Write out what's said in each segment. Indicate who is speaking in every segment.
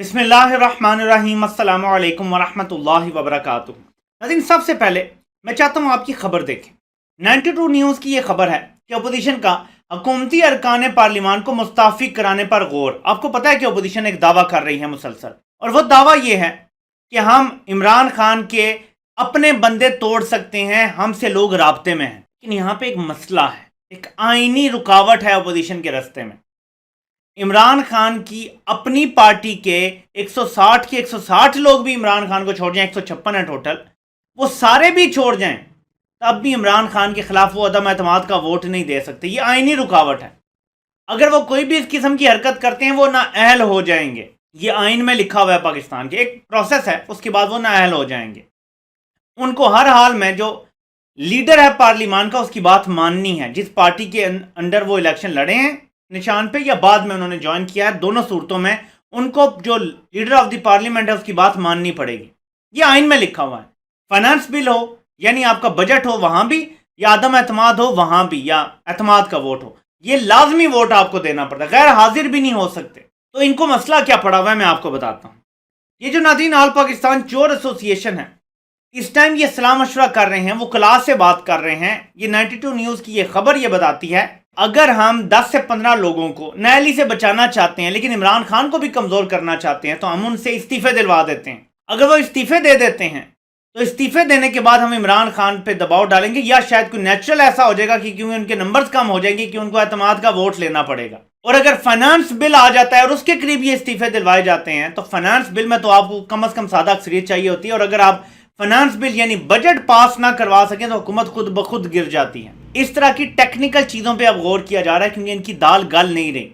Speaker 1: बिस्मिल्लाहिर्रहमानिर्रहीम अस्सलामु अलैकुम वरहमतुल्लाहि वबरकातुहू। नाज़रीन, सबसे पहले मैं चाहता हूँ आपकी खबर देखें। 92 न्यूज़ की ये खबर है कि अपोजिशन का हुकूमती अरकान पार्लिमान को मुस्तफ़ी कराने पर गौर। आपको पता है कि अपोजिशन एक दावा कर रही है मुसलसल, और वह दावा ये है कि हम इमरान खान के अपने बंदे तोड़ सकते हैं, हमसे लोग राब्ते में हैं। लेकिन यहाँ पे एक मसला है, एक आईनी रुकावट है अपोजिशन के रास्ते में। इमरान खान की अपनी पार्टी के 160 के 160 लोग भी इमरान खान को छोड़ जाएं, 156 है टोटल, वो सारे भी छोड़ जाएं, तब भी इमरान खान के खिलाफ वो अदम एतमाद का वोट नहीं दे सकते। ये आईनी रुकावट है। अगर वो कोई भी इस किस्म की हरकत करते हैं वो नाअहल हो जाएंगे। ये आइन में लिखा हुआ है, पाकिस्तान के एक प्रोसेस है, उसके बाद वो नाअहल हो जाएंगे। उनको हर हाल में जो लीडर है पार्लिमान का उसकी बात माननी है। जिस पार्टी के अंडर वो इलेक्शन लड़े हैं निशान पे, या बाद में उन्होंने ज्वाइन किया है, दोनों सूरतों में उनको जो लीडर ऑफ द पार्लियामेंट है उसकी बात माननी पड़ेगी। ये आइन में लिखा हुआ है। फाइनेंस बिल हो यानी आपका बजट हो वहां भी, या आदम एतमाद हो वहां भी, या एतमाद का वोट हो, ये लाजमी वोट आपको देना पड़ता है, गैर हाजिर भी नहीं हो सकते। तो इनको मसला क्या पड़ा हुआ है मैं आपको बताता हूँ। ये जो नाज़रीन ऑल पाकिस्तान चोर एसोसिएशन है, इस टाइम ये सलाह मशवरा कर रहे हैं, वो क्लास से बात कर रहे हैं। ये 92 न्यूज़ की ये खबर ये बताती है, अगर हम 10 से 15 लोगों को नैली से बचाना चाहते हैं लेकिन इमरान खान को भी कमज़ोर करना चाहते हैं, तो हम उनसे इस्तीफे दिलवा देते हैं। अगर वो इस्तीफे दे देते हैं तो इस्तीफे देने के बाद हम इमरान खान पे दबाव डालेंगे, या शायद कोई नेचुरल ऐसा हो जाएगा कि क्योंकि उनके नंबर्स कम हो जाएंगे कि उनको एतमाद का वोट लेना पड़ेगा। और अगर फाइनेंस बिल आ जाता है और उसके करीब ये इस्तीफे दिलवाए जाते हैं, तो फाइनेंस बिल में तो आपको कम अज कम सादा अक्सरियत चाहिए होती है, और अगर आप फाइनेंस बिल यानी बजट पास ना करवा सकें तो हुकूमत खुद ब खुद गिर जाती है। इस तरह की टेक्निकल चीज़ों पे अब गौर किया जा रहा है, क्योंकि इनकी दाल गल नहीं रही।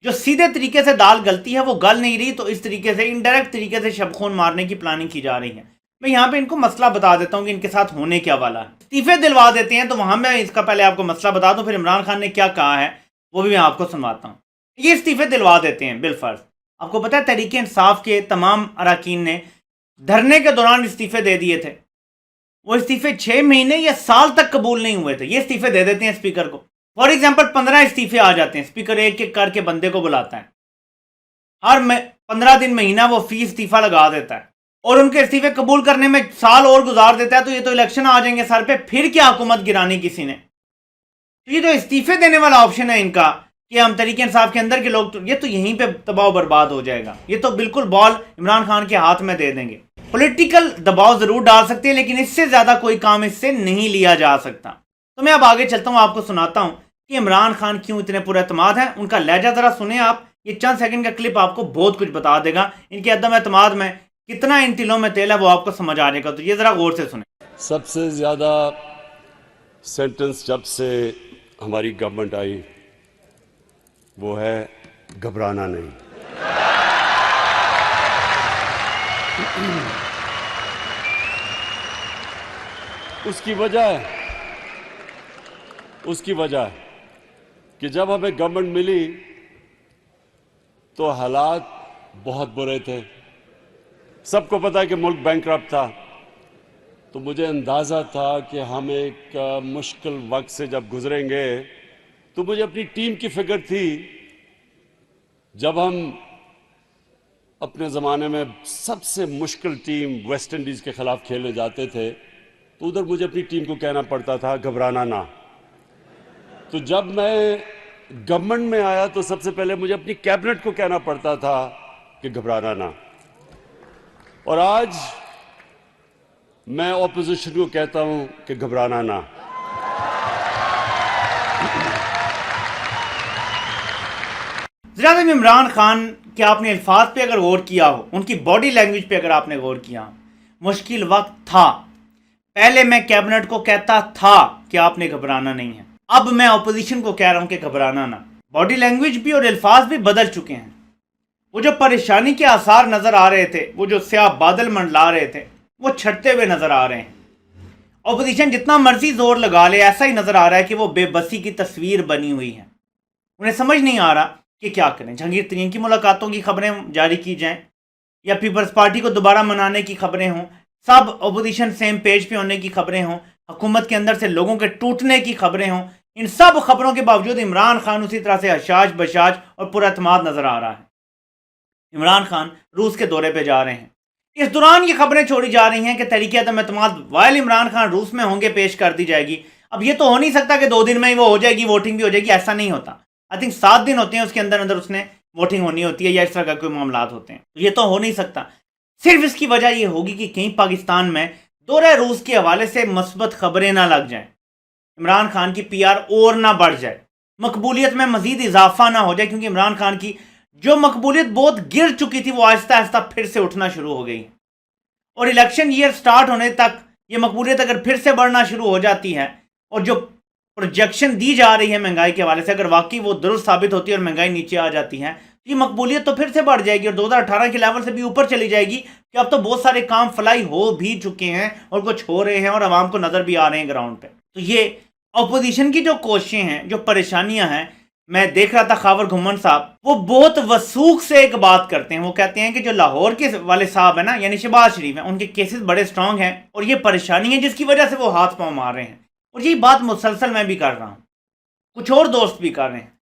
Speaker 1: जो सीधे तरीके से दाल गलती है वो गल नहीं रही, तो इस तरीके से इनडायरेक्ट तरीके से शबखून मारने की प्लानिंग की जा रही है। मैं यहाँ पे इनको मसला बता देता हूँ कि इनके साथ होने क्या वाला है। इस्तीफे दिलवा देते हैं, तो वहां मैं इसका पहले आपको मसला बता दूं, फिर इमरान खान ने क्या कहा है वो भी मैं आपको सुनवाता हूँ। ये इस्तीफे दिलवा देते हैं बिलफर्ज। आपको पता है तहरीक इंसाफ के तमाम अरकान ने धरने के दौरान इस्तीफे दे दिए थे। वो इस्तीफे 6 महीने या साल तक कबूल नहीं हुए थे। ये इस्तीफे दे देते हैं स्पीकर को। फॉर एग्जाम्पल 15 इस्तीफे आ जाते हैं, स्पीकर एक एक करके बंदे को बुलाता है, हर 15 दिन महीना वो फी इस्तीफा लगा देता है, और उनके इस्तीफे कबूल करने में साल और गुजार देता है। तो ये तो इलेक्शन आ जाएंगे सर पे, फिर क्या हुकूमत गिरानी किसी ने। तो ये जो इस्तीफे देने वाला ऑप्शन है इनका कि हम तरीके इंसाफ के अंदर के लोग, तो ये तो यहीं पे तबाह बर्बाद हो जाएगा। ये तो बिल्कुल बॉल इमरान खान के हाथ में दे देंगे। पॉलिटिकल दबाव जरूर डाल सकते हैं, लेकिन इससे ज्यादा कोई काम इससे नहीं लिया जा सकता। तो मैं अब आगे चलता हूं, आपको सुनाता हूं कि इमरान खान क्यों इतने पुरएतमाद हैं। उनका लहजा जरा सुने आप। ये चंद सेकंड का क्लिप आपको बहुत कुछ बता देगा। इनके अदम एतमाद में कितना इन तिलों में तेल है वो आपको समझ आ जाएगा। तो ये जरा गौर से सुने।
Speaker 2: सबसे ज्यादा सेंटेंस जब से हमारी गवर्नमेंट आई वो है घबराना नहीं। उसकी वजह कि जब हमें गवर्नमेंट मिली तो हालात बहुत बुरे थे। सबको पता है कि मुल्क बैंकरप्ट था, तो मुझे अंदाजा था कि हम एक मुश्किल वक्त से जब गुजरेंगे। तो मुझे अपनी टीम की फिक्र थी। जब हम अपने ज़माने में सबसे मुश्किल टीम वेस्ट इंडीज़ के ख़िलाफ़ खेलने जाते थे, तो उधर मुझे अपनी टीम को कहना पड़ता था घबराना ना। तो जब मैं गवर्नमेंट में आया तो सबसे पहले मुझे अपनी कैबिनेट को कहना पड़ता था कि घबराना ना। और आज मैं ऑपोजिशन को कहता हूं कि घबराना ना।
Speaker 1: ज़रा इमरान खान के आपने अल्फाज पे अगर गौर किया हो, उनकी बॉडी लैंग्वेज पे अगर आपने गौर किया हो, मुश्किल वक्त था, पहले मैं कैबिनेट को कहता था कि आपने घबराना नहीं है, अब मैं अपोजिशन को कह रहा हूं कि घबराना ना। बॉडी लैंग्वेज भी और अल्फाज भी बदल चुके हैं। वो जो परेशानी के आसार नजर आ रहे थे, वो जो स्याह बादल मंडला रहे थे, वो छटते हुए नजर आ रहे हैं। अपोजिशन जितना मर्जी जोर लगा ले, ऐसा ही नजर आ रहा है कि वो बेबसी की तस्वीर बनी हुई है। उन्हें समझ नहीं आ रहा कि क्या करें। जहांगीर तरीन की मुलाकातों की खबरें जारी की जाएं या पीपल्स पार्टी को दोबारा मनाने की खबरें हों, सब अपोजिशन सेम पेज पे होने की खबरें हों, हुकूमत के अंदर से लोगों के टूटने की खबरें हों, इन सब खबरों के बावजूद इमरान खान उसी तरह से हशाश बशाश और पुरअतमाद नजर आ रहा है। इमरान खान रूस के दौरे पे जा रहे हैं। इस दौरान ये खबरें छोड़ी जा रही हैं कि तहरीक-ए-एतमाद वाइल इमरान खान रूस में होंगे पेश कर दी जाएगी। अब ये तो हो नहीं सकता कि 2 दिन में ही वो हो जाएगी, वोटिंग भी हो जाएगी, ऐसा नहीं होता। आई थिंक 7 दिन होते हैं, उसके अंदर अंदर उसने वोटिंग होनी होती है या इस तरह का कोई मामला होते हैं। तो ये तो हो नहीं सकता। सिर्फ इसकी वजह ये होगी कि कहीं पाकिस्तान में दौरे रूस के हवाले से मस्बत खबरें ना लग जाएं, इमरान खान की PR और ना बढ़ जाए, मकबूलियत में मजीद इजाफा ना हो जाए, क्योंकि इमरान खान की जो मकबूलियत बहुत गिर चुकी थी वो आहिस्ता आहिस्ता फिर से उठना शुरू हो गई। और इलेक्शन ईयर स्टार्ट होने तक ये मकबूलियत अगर फिर से बढ़ना शुरू हो जाती है और जो प्रोजेक्शन दी जा रही है महंगाई के हवाले से अगर वाकई वो दुरुस्त साबित होती है और महंगाई नीचे आ जाती है, तो ये मकबूलियत तो फिर से बढ़ जाएगी और 2018 के लेवल से भी ऊपर चली जाएगी कि अब तो बहुत सारे काम फलाई हो भी चुके हैं और कुछ हो रहे हैं और आवाम को नजर भी आ रहे हैं ग्राउंड पे। तो ये अपोजिशन की जो कोशिशें हैं, जो परेशानियां हैं, मैं देख रहा था खावर घुम्मन साहब वो बहुत वसूख से एक बात करते हैं। वो कहते हैं कि जो लाहौर के वाले साहब है ना, यानी शहबाज शरीफ हैं, उनके केसेस बड़े स्ट्रांग हैं और ये परेशानी है जिसकी वजह से वो हाथ पांव मार रहे हैं। और यही बात मुसलसल मैं भी कर रहा हूँ, कुछ और दोस्त भी कर रहे हैं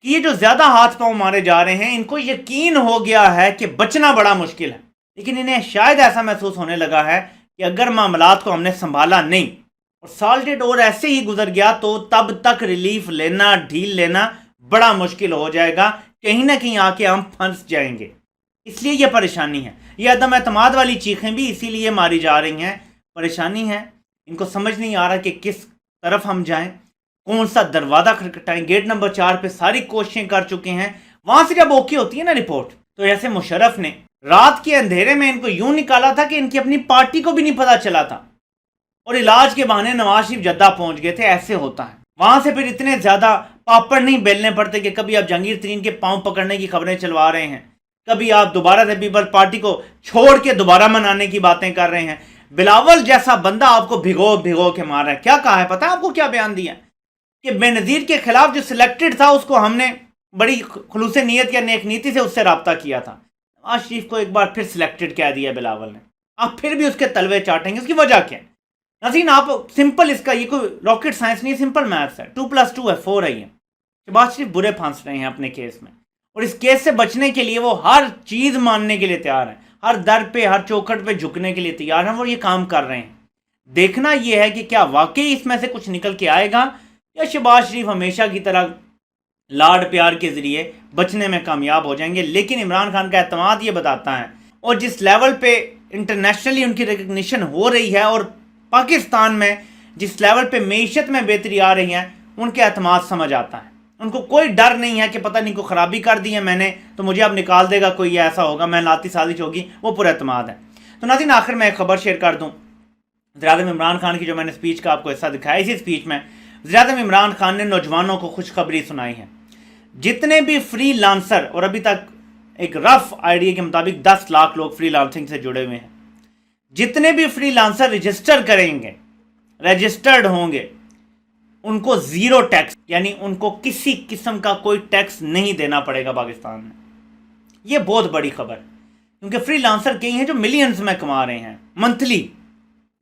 Speaker 1: कि ये जो ज्यादा हाथ पांव मारे जा रहे हैं, इनको यकीन हो गया है कि बचना बड़ा मुश्किल है। लेकिन इन्हें शायद ऐसा महसूस होने लगा है कि अगर मामलात को हमने संभाला नहीं और साल डेढ़ और ऐसे ही गुजर गया तो तब तक रिलीफ लेना, ढील लेना बड़ा मुश्किल हो जाएगा, कहीं ना कहीं आके हम फंस जाएंगे। इसलिए यह परेशानी है, यह अदम एतमाद वाली चीखें भी इसीलिए मारी जा रही हैं। परेशानी है, इनको समझ नहीं आ रहा कि किस तरफ हम जाएं, कौन सा दरवाजा खटखटाएं। गेट नंबर 4 पे सारी कोशिशें कर चुके हैं, वहां से जब ओके होती है ना रिपोर्ट, तो ऐसे मुशर्रफ ने रात के अंधेरे में इनको यूं निकाला था कि इनकी अपनी पार्टी को भी नहीं पता चला था और इलाज के बहाने नवाज शरीफ जद्दा पहुंच गए थे। ऐसे होता है, वहां से फिर इतने ज्यादा पापड़ नहीं बेलने पड़ते कि कभी आप जहांगीर तरीन के पांव पकड़ने की खबरें चलवा रहे हैं, कभी आप दोबारा से पीपल्स पार्टी को छोड़ के दोबारा मनाने की बातें कर रहे हैं। बिलावल जैसा बंदा आपको भिगो भिगो के मार रहा है। क्या कहा है पता है आपको, क्या बयान दिया कि बेनजीर के खिलाफ जो सिलेक्टेड था उसको हमने बड़ी खुलूसे नीयत या नेक नीति से उससे रब्ता किया था। नवाज शरीफ को एक बार फिर सिलेक्टेड कह दिया बिलावल ने, आप फिर भी उसके तलवे चाटेंगे, उसकी वजह क्या है? नाज़रीन, आप सिंपल, इसका ये कोई रॉकेट साइंस नहीं है, सिंपल मैथ्स है। 2+2 है 4 है। ये शहबाज शरीफ बुरे फंस रहे हैं अपने केस में और इस केस से बचने के लिए वो हर चीज मानने के लिए तैयार हैं, हर दर पे हर चौखट पे झुकने के लिए तैयार हैं, वो ये काम कर रहे हैं। देखना यह है कि क्या वाकई इसमें से कुछ निकल के आएगा या शहबाज शरीफ हमेशा की तरह लाड प्यार के जरिए बचने में कामयाब हो जाएंगे। लेकिन इमरान खान का एतमाद ये बताता है, और जिस लेवल पे इंटरनेशनली उनकी रिकग्निशन हो रही है और पाकिस्तान में जिस लेवल पे मीशत में बेहतरी आ रही है, उनके एतमाद समझ आता है। उनको कोई डर नहीं है कि पता नहीं को खराबी कर दी है मैंने तो मुझे अब निकाल देगा कोई, ऐसा होगा, मैं लाती साजिश होगी, वो पूरा एतमाद है। तो नाज़रीन, आखिर में एक खबर शेयर कर दूँ। वज़ीर-ए-आज़म इमरान खान की जो मैंने स्पीच का आपको हिस्सा दिखाया, इसी स्पीच में वज़ीर-ए-आज़म इमरान खान ने नौजवानों को खुशखबरी सुनाई है। जितने भी फ्री लांसर, और अभी तक एक रफ आइडिया के मुताबिक 10 लाख लोग फ्री लांसिंग से जुड़े हुए हैं, जितने भी फ्री लांसर रजिस्टर करेंगे, रजिस्टर्ड होंगे, उनको 0 टैक्स, यानी उनको किसी किस्म का कोई टैक्स नहीं देना पड़ेगा पाकिस्तान में। ये बहुत बड़ी खबर, क्योंकि फ्री लांसर कई हैं जो मिलियंस में कमा रहे हैं, मंथली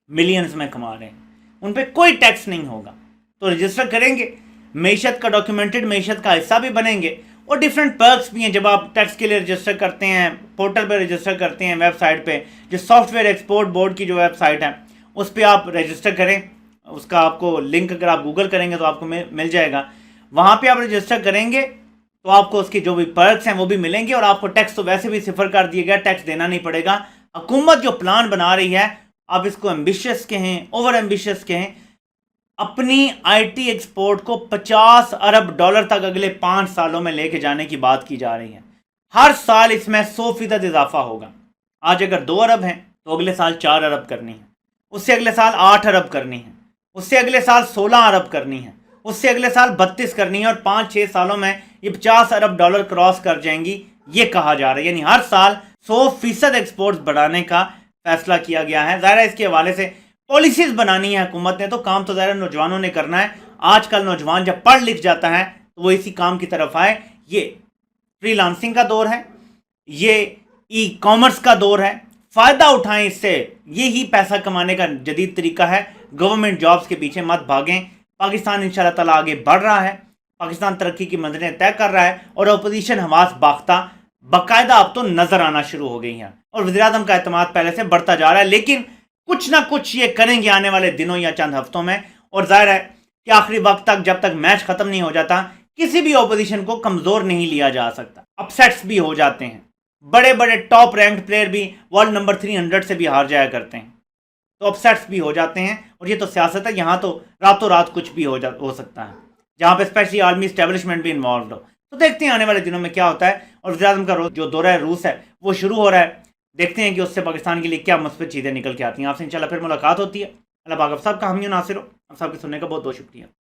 Speaker 1: मिलियंस में कमा रहे हैं, उन पर कोई टैक्स नहीं होगा। तो रजिस्टर करेंगे, मीशत का डॉक्यूमेंटेड मीशत का हिस्सा भी बनेंगे और डिफरेंट पर्क्स भी हैं। जब आप टैक्स के लिए रजिस्टर करते हैं, पोर्टल पर रजिस्टर करते हैं, वेबसाइट पे जो सॉफ्टवेयर एक्सपोर्ट बोर्ड की जो वेबसाइट है उस पर आप रजिस्टर करें, उसका आपको लिंक अगर आप गूगल करेंगे तो आपको मिल जाएगा। वहाँ पे आप रजिस्टर करेंगे तो आपको उसकी जो भी पर्क्स हैं वो भी मिलेंगे और आपको टैक्स तो वैसे भी सिफर कर दिया गया, टैक्स देना नहीं पड़ेगा। हुकूमत जो प्लान बना रही है, आप इसको एम्बिशियस कहें, ओवर एम्बिशियस कहें, अपनी IT एक्सपोर्ट को $50 अरब तक अगले 5 सालों में लेके जाने की बात की जा रही है। हर साल इसमें 100% इजाफा होगा। आज अगर 2 अरब हैं तो अगले साल 4 अरब करनी है, उससे अगले साल 8 अरब करनी है, उससे अगले साल 16 अरब करनी है, उससे अगले साल 32 करनी है और 5-6 सालों में ये $50 अरब क्रॉस कर जाएंगी, ये कहा जा रहा है। यानी हर साल 100% एक्सपोर्ट्स बढ़ाने का फैसला किया गया है। ज़ाहिर है इसके हवाले से पॉलिसीज बनानी है हुकूमत ने, तो काम तो ज़ाहिर नौजवानों ने करना है। आजकल नौजवान जब पढ़ लिख जाता है तो वो इसी काम की तरफ आए। ये फ्रीलांसिंग का दौर है, ये ई-कॉमर्स का दौर है, फ़ायदा उठाएं इससे, यही पैसा कमाने का जदीद तरीका है। गवर्नमेंट जॉब्स के पीछे मत भागें। पाकिस्तान इंशाल्लाह ताला आगे बढ़ रहा है, पाकिस्तान तरक्की की मंजिलें तय कर रहा है और अपोजिशन हवास बाख्ता बाकायदा अब तो नजर आना शुरू हो गई हैं और वज़ीर-ए-आज़म का एतमाद पहले से बढ़ता जा रहा है। लेकिन कुछ ना कुछ ये करेंगे आने वाले दिनों या चंद हफ्तों में, और जाहिर है कि आखिरी वक्त तक जब तक मैच खत्म नहीं हो जाता किसी भी ऑपोजिशन को कमजोर नहीं लिया जा सकता। अपसेट्स भी हो जाते हैं, बड़े बड़े टॉप रैंक्ड प्लेयर भी वर्ल्ड नंबर 300 से भी हार जाया करते हैं, तो अपसेट्स भी हो जाते हैं। और ये तो सियासत है, यहाँ तो रातों रात कुछ भी हो सकता है, जहाँ पे स्पेशली आर्मी इस्टेब्लिशमेंट भी इन्वॉल्व हो। तो देखते हैं आने वाले दिनों में क्या होता है। और वज़ीर-ए-आज़म का जो दौरा है रूस है वो शुरू हो रहा है, देखते हैं कि उससे पाकिस्तान के लिए क्या मुस्बित चीज़ें निकल के आती हैं। आपसे इंशाल्लाह फिर मुलाकात होती है। अल्लाह पाक आप सबका हामी नासिर हो। आप सबके सुनने का बहुत बहुत शुक्रिया।